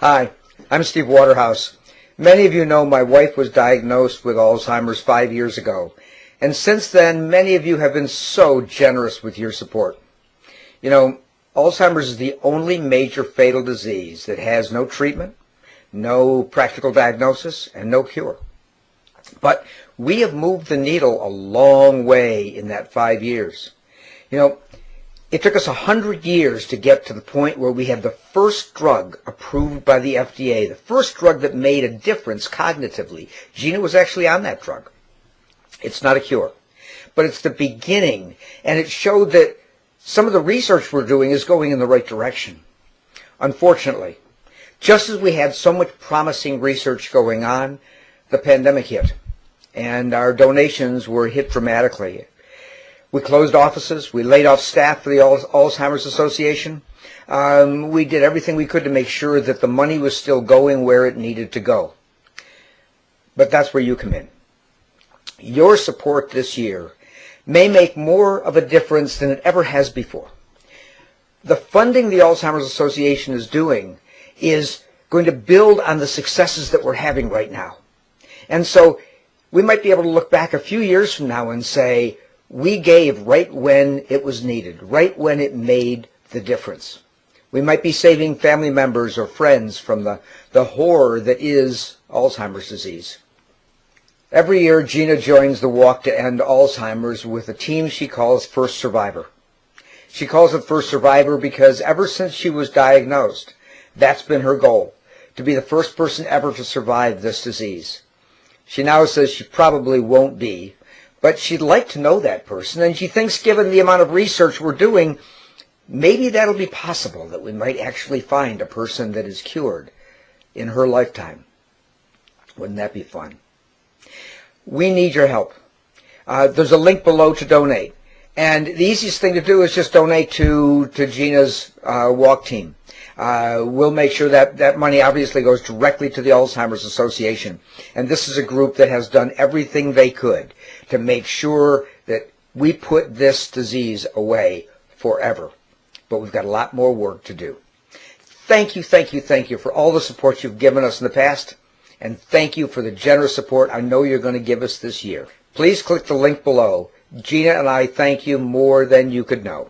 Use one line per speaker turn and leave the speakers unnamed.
Hi, I'm Steve Waterhouse. Many of you know my wife was diagnosed with Alzheimer's 5 years ago, and since then many of you have been so generous with your support. You know, Alzheimer's is the only major fatal disease that has no treatment, no practical diagnosis, and no cure. But we have moved the needle a long way in that 5 years. You know, it took us 100 years to get to the point where we had the first drug approved by the FDA, the first drug that made a difference cognitively. Gina was actually on that drug. It's not a cure, but it's the beginning, and it showed that some of the research we're doing is going in the right direction. Unfortunately, just as we had so much promising research going on, the pandemic hit, and our donations were hit dramatically. We closed offices. We laid off staff for the Alzheimer's Association. We did everything we could to make sure that the money was still going where it needed to go. But that's where you come in. Your support this year may make more of a difference than it ever has before. The funding the Alzheimer's Association is doing is going to build on the successes that we're having right now. And so we might be able to look back a few years from now and say, we gave right when it was needed, right when it made the difference. We might be saving family members or friends from the horror that is Alzheimer's disease. Every year, Gina joins the Walk to End Alzheimer's with a team she calls First Survivor. She calls it First Survivor because ever since she was diagnosed, that's been her goal, to be the first person ever to survive this disease. She now says she probably won't be, but she'd like to know that person, and she thinks given the amount of research we're doing, maybe that'll be possible, that we might actually find a person that is cured in her lifetime. Wouldn't that be fun? We need your help. There's a link below to donate, and the easiest thing to do is just donate to Gina's walk team. We'll make sure that that money obviously goes directly to the Alzheimer's Association. And this is a group that has done everything they could to make sure that we put this disease away forever. But we've got a lot more work to do. Thank you for all the support you've given us in the past. And thank you for the generous support I know you're going to give us this year. Please click the link below. Gina and I thank you more than you could know.